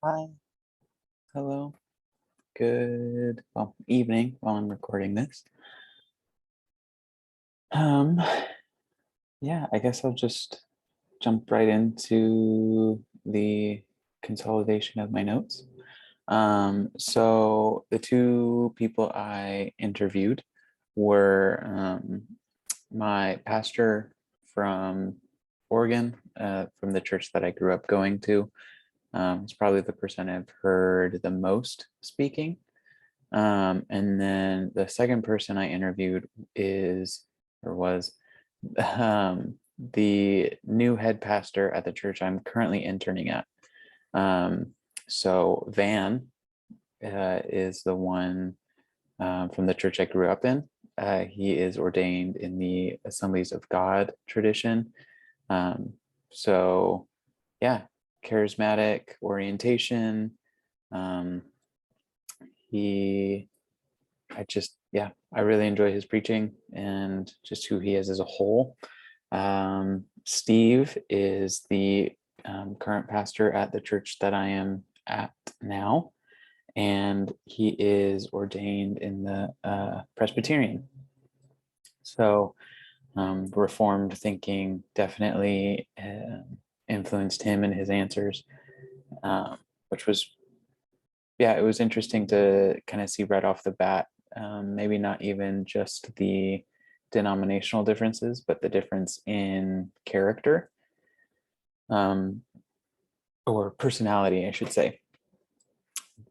Hi, hello, good evening while I'm recording this. Um, yeah, I guess I'll just jump right into the consolidation of my notes. So the two people I interviewed were my pastor from Oregon, from the church that I grew up going to. It's probably the person I've heard the most speaking. And then the second person I interviewed is or was the new head pastor at the church I'm currently interning at. So Van is the one from the church I grew up in. He is ordained in the Assemblies of God tradition. Um, so, yeah, charismatic orientation. Um, he I really enjoy his preaching and just who he is as a whole. Steve is the current pastor at the church that I am at now, and he is ordained in the Presbyterian. So, Reformed thinking definitely influenced him and his answers, which was it was interesting to kind of see right off the bat, maybe not even just the denominational differences, but the difference in character, um, or personality, I should say.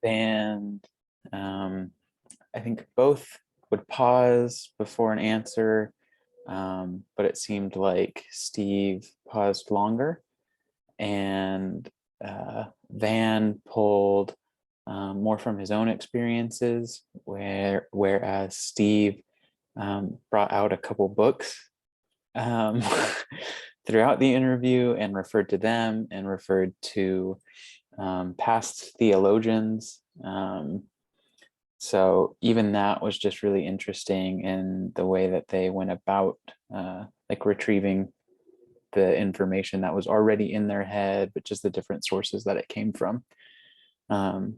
And I think both would pause before an answer, but it seemed like Steve paused longer, and Van pulled more from his own experiences, whereas Steve brought out a couple books um, throughout the interview and referred to them and referred to past theologians. So even that was just really interesting in the way that they went about like retrieving the information that was already in their head, but just the different sources that it came from. And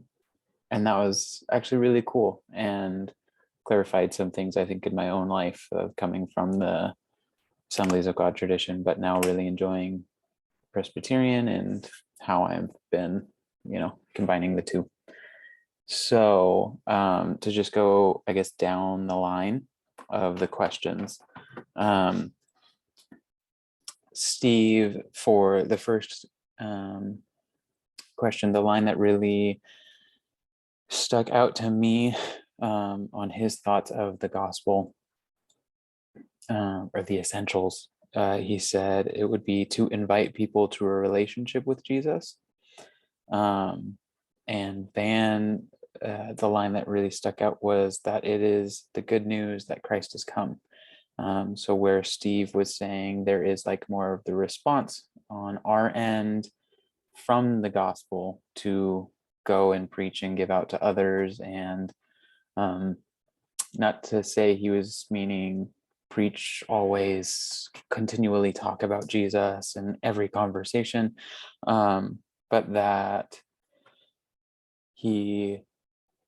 that was actually really cool and clarified some things I think in my own life of coming from the Assemblies of God tradition, but now really enjoying Presbyterian and how I've been, combining the two. So to just go, I guess, down the line of the questions, Steve, for the first question, the line that really stuck out to me on his thoughts of the gospel, or the essentials, he said it would be to invite people to a relationship with Jesus. And Van, the line that really stuck out was that it is the good news that Christ has come. So where Steve was saying there is like more of the response on our end from the gospel to go and preach and give out to others, and not to say he was meaning preach always, continually talk about Jesus in every conversation, but that he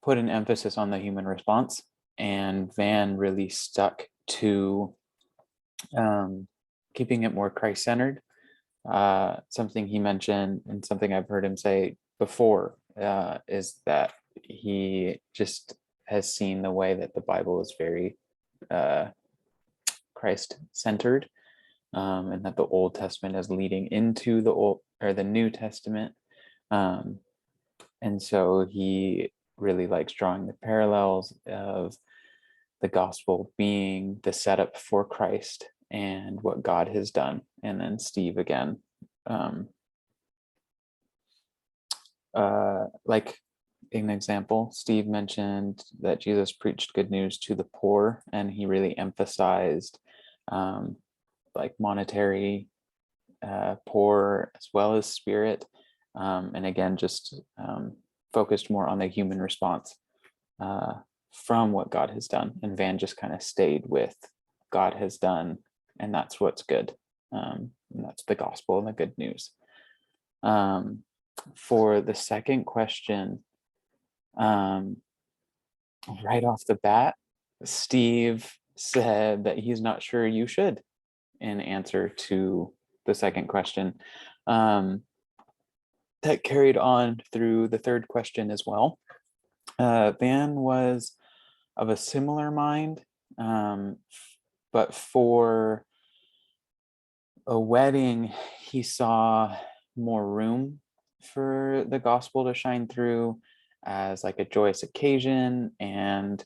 put an emphasis on the human response, and Van really stuck to keeping it more Christ-centered. Something he mentioned and something I've heard him say before is that he just has seen the way that the Bible is very Christ-centered, and that the Old Testament is leading into the New Testament, and so he really likes drawing the parallels of the gospel being the setup for Christ and what God has done. And then Steve again, like an example, Steve mentioned that Jesus preached good news to the poor, and he really emphasized like monetary poor as well as spirit, and again just focused more on the human response from what God has done. And Van just kind of stayed with God has done, and that's what's good. And that's the gospel and the good news. For the second question, right off the bat, Steve said that he's not sure you should, in answer to the second question. That carried on through the third question as well. Van was of a similar mind, but for a wedding, he saw more room for the gospel to shine through as like a joyous occasion, and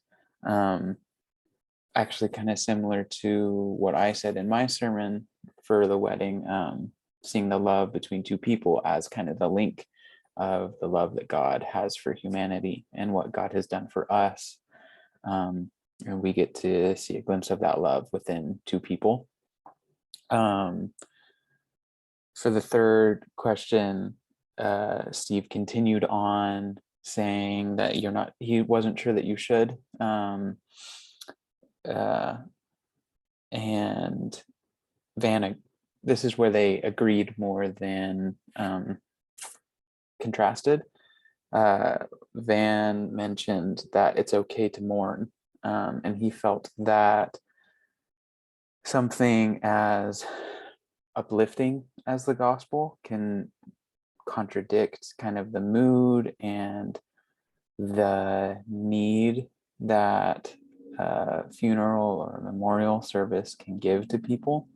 actually kind of similar to what I said in my sermon for the wedding, seeing the love between two people as kind of the link of the love that God has for humanity and what God has done for us. And we get to see a glimpse of that love within two people. For the third question, Steve continued on saying that he wasn't sure that you should. And Van, this is where they agreed more than contrasted. Van mentioned that it's okay to mourn, and he felt that something as uplifting as the gospel can contradict kind of the mood and the need that funeral or memorial service can give to people.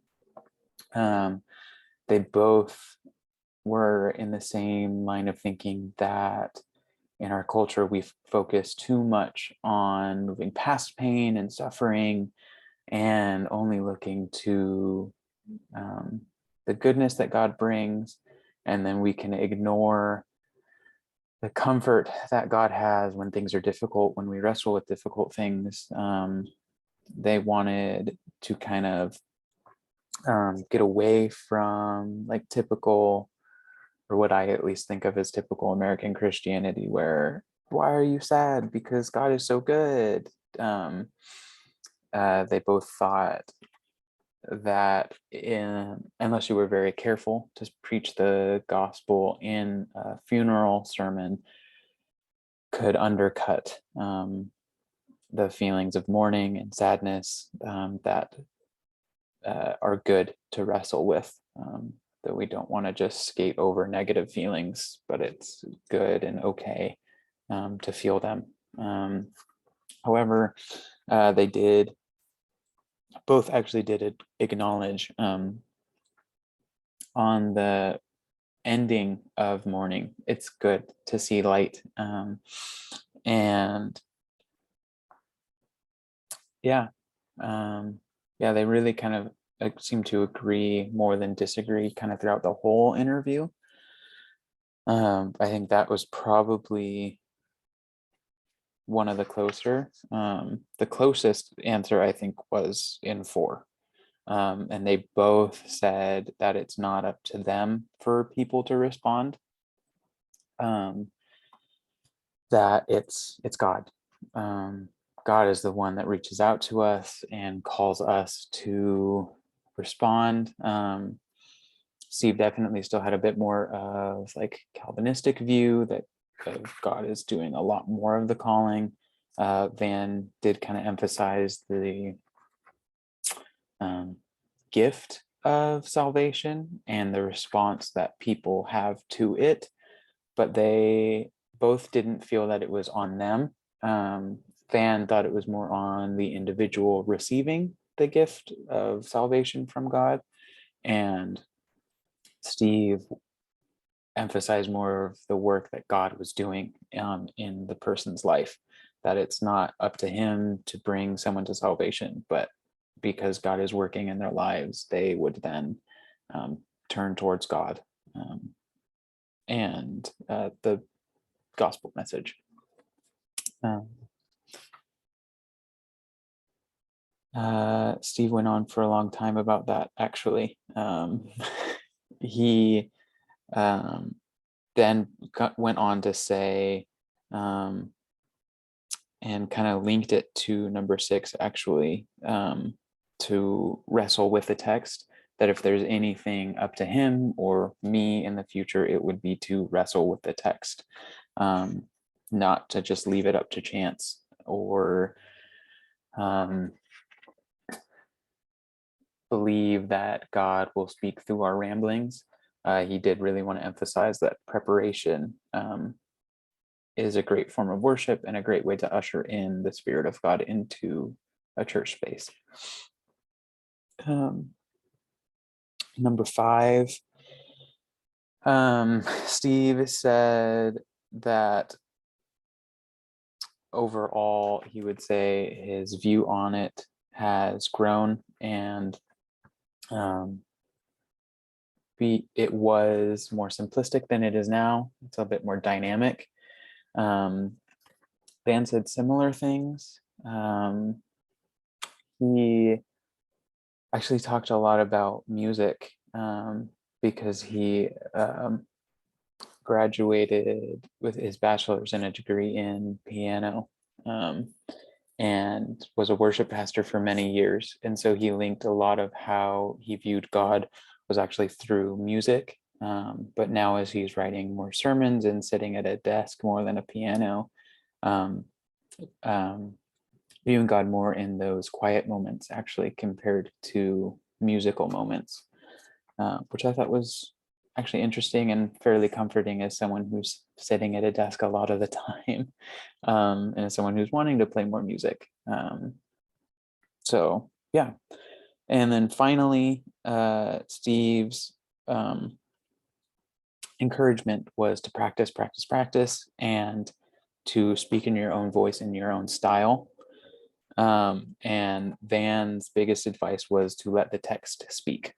They both were in the same line of thinking that in our culture, we focus too much on moving past pain and suffering and only looking to the goodness that God brings. And then we can ignore the comfort that God has when things are difficult, when we wrestle with difficult things. They wanted to kind of get away from like typical, or what I at least think of as typical American Christianity, where why are you sad? Because God is so good. They both thought that unless you were very careful to preach the gospel in a funeral sermon, could undercut the feelings of mourning and sadness that are good to wrestle with. That we don't want to just skate over negative feelings, but it's good and okay to feel them. However, they both actually did acknowledge on the ending of mourning, it's good to see light. And yeah, they really kind of seem to agree more than disagree kind of throughout the whole interview. I think that was probably one of the closer. The closest answer, I think, was in 4. And they both said that it's not up to them for people to respond. That it's God. God is the one that reaches out to us and calls us to respond. Steve definitely still had a bit more of like Calvinistic view that God is doing a lot more of the calling. Van did kind of emphasize the gift of salvation and the response that people have to it, but they both didn't feel that it was on them. Van thought it was more on the individual receiving the gift of salvation from God, and Steve emphasized more of the work that God was doing in the person's life, that it's not up to him to bring someone to salvation, but because God is working in their lives, they would then turn towards God and the gospel message. Steve went on for a long time about that, actually. He then went on to say, and kind of linked it to number 6, actually, to wrestle with the text, that if there's anything up to him or me in the future, it would be to wrestle with the text, not to just leave it up to chance or believe that God will speak through our ramblings. He did really want to emphasize that preparation is a great form of worship and a great way to usher in the Spirit of God into a church space. Number 5, Steve said that overall, he would say his view on it has grown, and it was more simplistic than it is now. It's a bit more dynamic. Van said similar things. He actually talked a lot about music because he graduated with his bachelor's and a degree in piano, and was a worship pastor for many years. And so he linked a lot of how he viewed God was actually through music. But now as he's writing more sermons and sitting at a desk more than a piano, viewing God more in those quiet moments, actually, compared to musical moments, which I thought was actually interesting and fairly comforting as someone who's sitting at a desk a lot of the time, and as someone who's wanting to play more music. So yeah. And then finally, Steve's encouragement was to practice, practice, practice, and to speak in your own voice, in your own style. And Van's biggest advice was to let the text speak,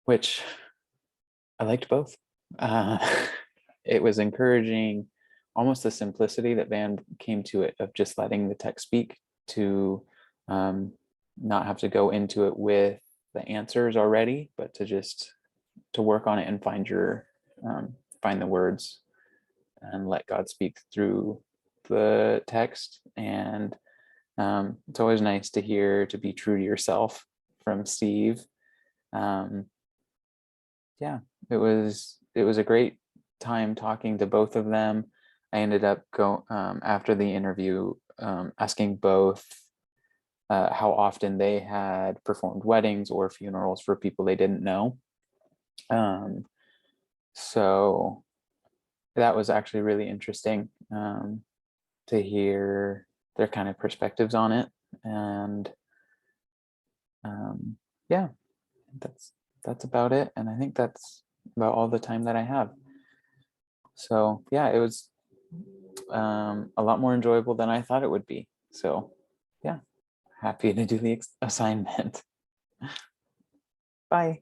which I liked both. It was encouraging, almost the simplicity that Van came to it, of just letting the text speak, to not have to go into it with the answers already, but to work on it and find the words and let God speak through the text. And it's always nice to hear to be true to yourself from Steve. Yeah, it was a great time talking to both of them. I ended up after the interview, asking both how often they had performed weddings or funerals for people they didn't know. So that was actually really interesting to hear their kind of perspectives on it. And yeah, that's about it. And I think that's about all the time that I have. So yeah, it was a lot more enjoyable than I thought it would be. So yeah, happy to do the assignment. Bye.